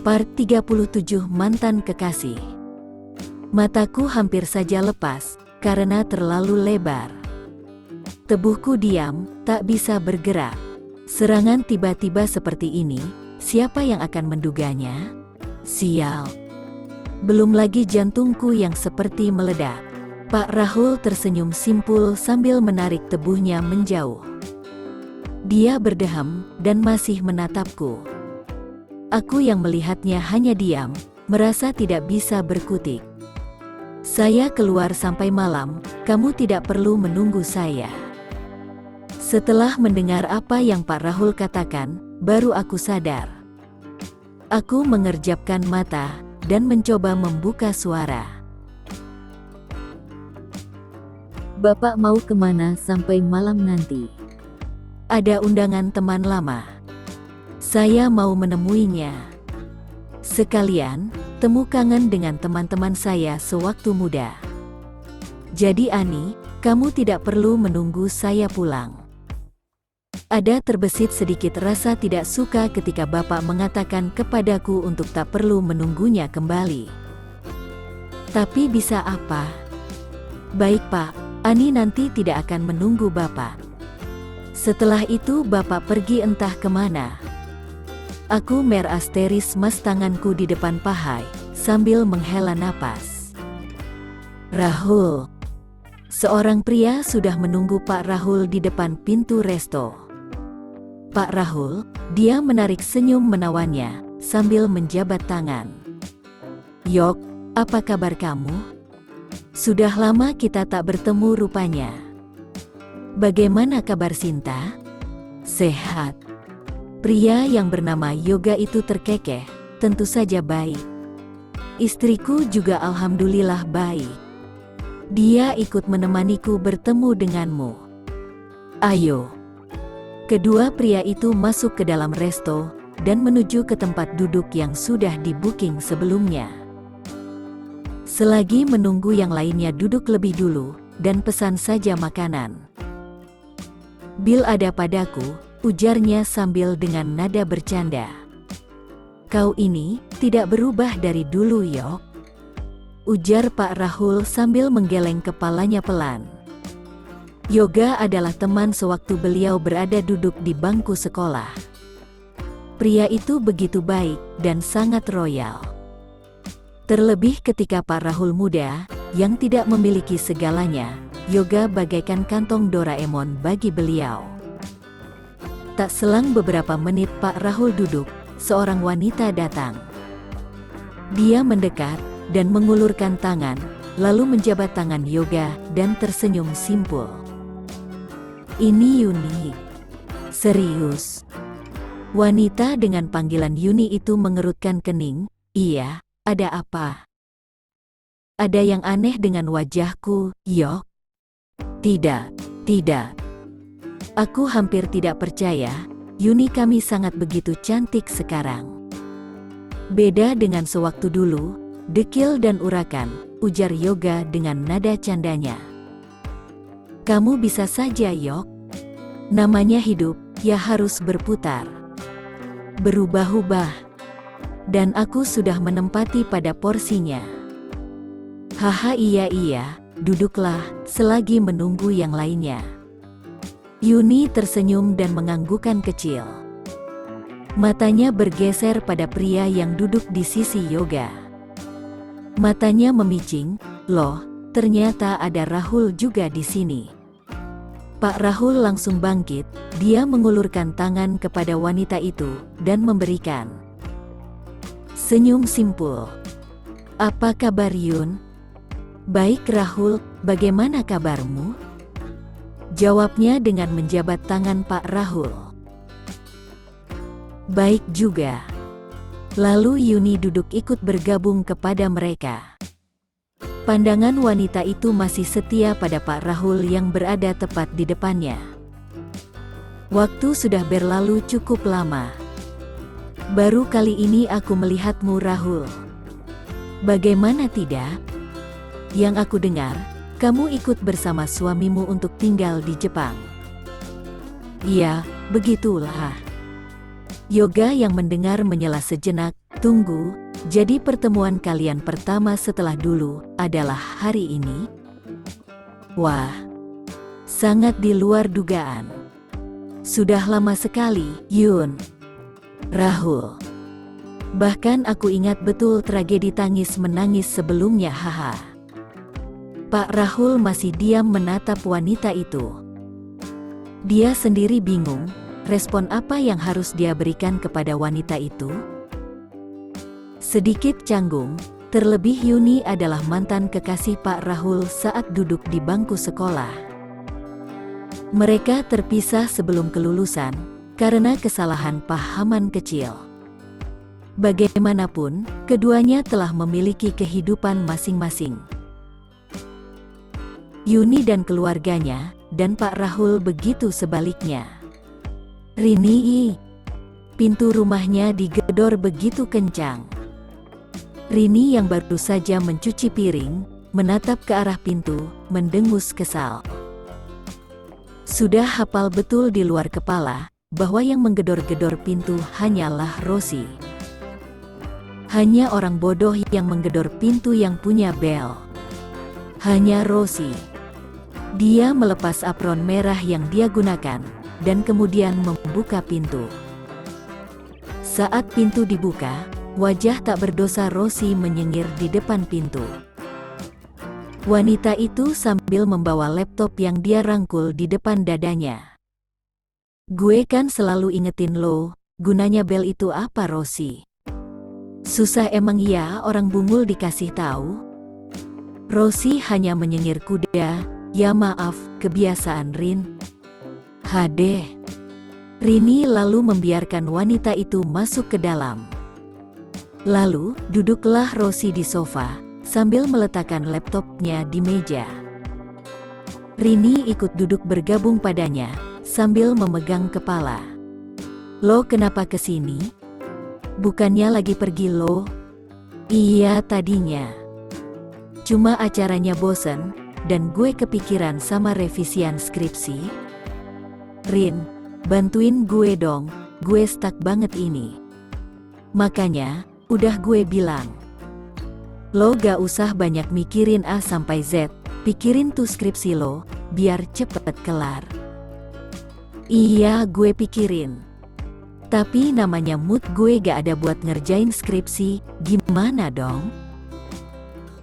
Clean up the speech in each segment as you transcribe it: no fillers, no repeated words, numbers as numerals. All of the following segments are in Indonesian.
Part 37 Mantan Kekasih. Mataku hampir saja lepas, karena terlalu lebar. Tubuhku diam, tak bisa bergerak. Serangan tiba-tiba seperti ini, siapa yang akan menduganya? Sial. Belum lagi jantungku yang seperti meledak. Pak Rahul tersenyum simpul sambil menarik tubuhnya menjauh. Dia berdeham, dan masih menatapku. Aku yang melihatnya hanya diam, merasa tidak bisa berkutik. Saya keluar sampai malam, kamu tidak perlu menunggu saya. Setelah mendengar apa yang Pak Rahul katakan, baru aku sadar. Aku mengerjapkan mata, dan mencoba membuka suara. Bapak mau kemana sampai malam nanti? Ada undangan teman lama. Saya mau menemuinya. Sekalian, temu kangen dengan teman-teman saya sewaktu muda. Jadi Ani, kamu tidak perlu menunggu saya pulang. Ada terbesit sedikit rasa tidak suka ketika Bapak mengatakan kepadaku untuk tak perlu menunggunya kembali. Tapi bisa apa? Baik Pak, Ani nanti tidak akan menunggu Bapak. Setelah itu Bapak pergi entah kemana. Aku merasteris mas tanganku di depan pahai, sambil menghela napas. Rahul. Seorang pria sudah menunggu Pak Rahul di depan pintu resto. Pak Rahul, dia menarik senyum menawannya, sambil menjabat tangan. Yok, apa kabar kamu? Sudah lama kita tak bertemu rupanya. Bagaimana kabar Sinta? Sehat. Pria yang bernama Yoga itu terkekeh, tentu saja baik. Istriku juga alhamdulillah baik. Dia ikut menemaniku bertemu denganmu. Ayo. Kedua pria itu masuk ke dalam resto, dan menuju ke tempat duduk yang sudah di-booking sebelumnya. Selagi menunggu yang lainnya duduk lebih dulu, dan pesan saja makanan. Bil ada padaku, ujarnya sambil dengan nada bercanda. Kau ini, tidak berubah dari dulu Yok. Ujar Pak Rahul sambil menggeleng kepalanya pelan. Yoga adalah teman sewaktu beliau berada duduk di bangku sekolah. Pria itu begitu baik, dan sangat royal. Terlebih ketika Pak Rahul muda, yang tidak memiliki segalanya, Yoga bagaikan kantong Doraemon bagi beliau. Tak selang beberapa menit Pak Rahul duduk, seorang wanita datang. Dia mendekat, dan mengulurkan tangan, lalu menjabat tangan Yoga, dan tersenyum simpul. Ini Yuni. Serius. Wanita dengan panggilan Yuni itu mengerutkan kening. Iya, ada apa? Ada yang aneh dengan wajahku, Yok? Tidak, tidak. Aku hampir tidak percaya, Yuni kami sangat begitu cantik sekarang. Beda dengan sewaktu dulu, dekil dan urakan, ujar Yoga dengan nada candanya. Kamu bisa saja Yok. Namanya hidup, ya harus berputar. Berubah-ubah. Dan aku sudah menempati pada porsinya. Haha iya, duduklah, selagi menunggu yang lainnya. Yuni tersenyum dan menganggukkan kecil. Matanya bergeser pada pria yang duduk di sisi Yoga. Matanya memicing, loh, ternyata ada Rahul juga di sini. Pak Rahul langsung bangkit, dia mengulurkan tangan kepada wanita itu, dan memberikan senyum simpul. Apa kabar Yun? Baik Rahul, bagaimana kabarmu? Jawabnya dengan menjabat tangan Pak Rahul. Baik juga. Lalu Yuni duduk ikut bergabung kepada mereka. Pandangan wanita itu masih setia pada Pak Rahul yang berada tepat di depannya. Waktu sudah berlalu cukup lama. Baru kali ini aku melihatmu Rahul. Bagaimana tidak? Yang aku dengar, kamu ikut bersama suamimu untuk tinggal di Jepang. Iya, begitulah. Yoga yang mendengar menyela sejenak. Tunggu, jadi pertemuan kalian pertama setelah dulu adalah hari ini? Wah, sangat di luar dugaan. Sudah lama sekali, Yun. Rahul. Bahkan aku ingat betul tragedi tangis-menangis sebelumnya, haha. Pak Rahul masih diam menatap wanita itu. Dia sendiri bingung, respon apa yang harus dia berikan kepada wanita itu? Sedikit canggung, terlebih Yuni adalah mantan kekasih Pak Rahul saat duduk di bangku sekolah. Mereka terpisah sebelum kelulusan, karena kesalahan pahaman kecil. Bagaimanapun, keduanya telah memiliki kehidupan masing-masing. Yuni dan keluarganya, dan Pak Rahul begitu sebaliknya. Rini, pintu rumahnya digedor begitu kencang. Rini yang baru saja mencuci piring, menatap ke arah pintu, mendengus kesal. Sudah hafal betul di luar kepala, bahwa yang menggedor-gedor pintu hanyalah Rosi. Hanya orang bodoh yang menggedor pintu yang punya bel. Hanya Rosi. Dia melepas apron merah yang dia gunakan, dan kemudian membuka pintu. Saat pintu dibuka, wajah tak berdosa Rosi menyengir di depan pintu. Wanita itu sambil membawa laptop yang dia rangkul di depan dadanya. Gue kan selalu ingetin lo, gunanya bel itu apa, Rosi? Susah emang ya orang bungul dikasih tahu? Rosi hanya menyengir kuda, ya maaf, kebiasaan Rin. Hadeh. Rini lalu membiarkan wanita itu masuk ke dalam. Lalu, duduklah Rosi di sofa, sambil meletakkan laptopnya di meja. Rini ikut duduk bergabung padanya, sambil memegang kepala. Lo kenapa kesini? Bukannya lagi pergi lo? Iya tadinya. Cuma acaranya bosen, dan gue kepikiran sama revisian skripsi. Rin, bantuin gue dong, gue stuck banget ini. Makanya, udah gue bilang, lo gak usah banyak mikirin A sampai Z, pikirin tuh skripsi lo, biar cepet kelar. Iya gue pikirin. Tapi namanya mood gue gak ada buat ngerjain skripsi, gimana dong?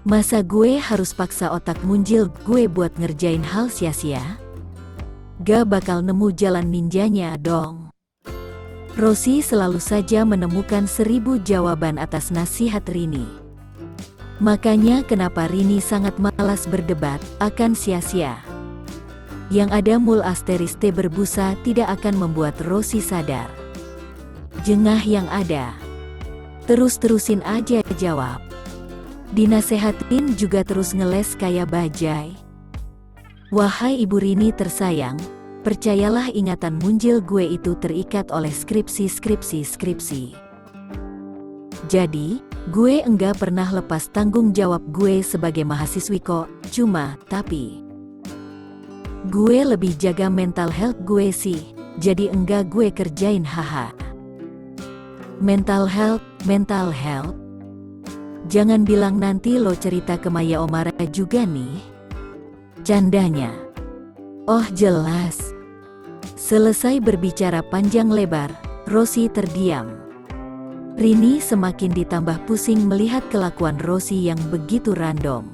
Masa gue harus paksa otak munjil gue buat ngerjain hal sia-sia? Gak bakal nemu jalan ninjanya dong. Rosi selalu saja menemukan 1000 jawaban atas nasihat Rini. Makanya kenapa Rini sangat malas berdebat akan sia-sia. Yang ada mul asteris T berbusa tidak akan membuat Rosi sadar. Jengah yang ada. Terus-terusin aja jawab. Dinasehatin juga terus ngeles kayak bajai. Wahai Ibu Rini tersayang, percayalah ingatan munjil gue itu terikat oleh skripsi. Jadi, gue enggak pernah lepas tanggung jawab gue sebagai mahasiswi kok, tapi gue lebih jaga mental health gue sih, jadi enggak gue kerjain haha. Mental health? Jangan bilang nanti lo cerita ke Maya Omara juga nih. Candanya. Oh jelas. Selesai berbicara panjang lebar, Rosi terdiam. Rini semakin ditambah pusing melihat kelakuan Rosi yang begitu random.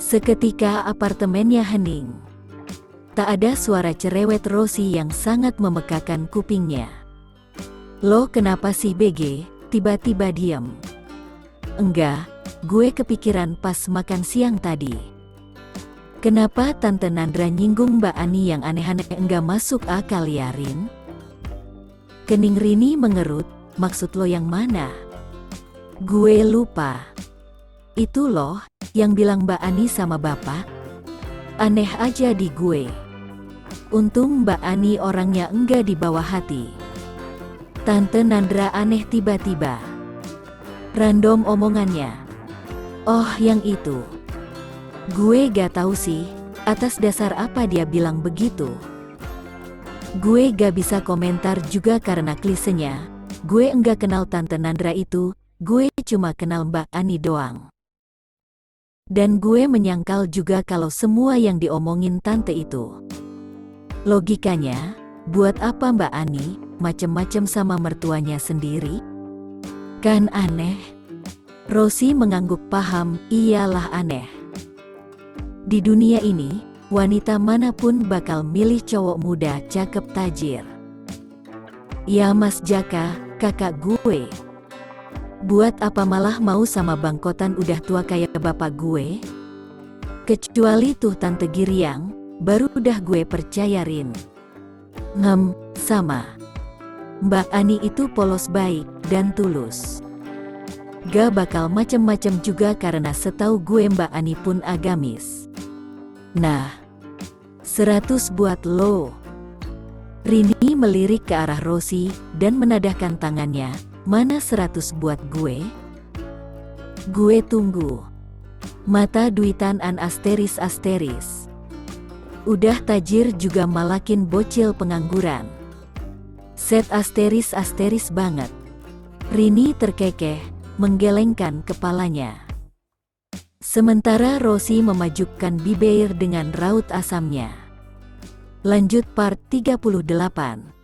Seketika apartemennya hening. Tak ada suara cerewet Rosi yang sangat memekakan kupingnya. Lo kenapa sih BG, tiba-tiba diam? Enggak, gue kepikiran pas makan siang tadi. Kenapa Tante Nandra nyinggung Mbak Ani yang aneh-aneh enggak masuk akal ya Rin? Kening Rini mengerut, maksud lo yang mana? Gue lupa. Itu loh, yang bilang Mbak Ani sama Bapak. Aneh aja di gue. Untung Mbak Ani orangnya enggak di bawah hati. Tante Nandra aneh tiba-tiba. Random omongannya. Oh yang itu. Gue gak tahu sih, atas dasar apa dia bilang begitu. Gue gak bisa komentar juga karena klisenya. Gue enggak kenal Tante Nandra itu, gue cuma kenal Mbak Ani doang. Dan gue menyangkal juga kalau semua yang diomongin Tante itu. Logikanya, buat apa Mbak Ani macem-macem sama mertuanya sendiri? Kan aneh. Rosi mengangguk paham, iyalah aneh. Di dunia ini, wanita manapun bakal milih cowok muda cakep tajir. Ya Mas Jaka, kakak gue. Buat apa malah mau sama bangkotan udah tua kayak bapak gue? Kecuali tuh Tante Giriang, baru udah gue percayain. Sama. Mbak Ani itu polos baik dan tulus. Gak bakal macem-macem juga karena setahu gue Mbak Ani pun agamis. Nah, 100 buat lo. Rini melirik ke arah Rosi dan menadahkan tangannya. Mana 100 buat gue? Gue tunggu. Mata duitan an asteris. Udah tajir juga malakin bocil pengangguran. Set asteris banget. Rini terkekeh, menggelengkan kepalanya. Sementara Rosi memajukkan bibir dengan raut asamnya. Lanjut part 38.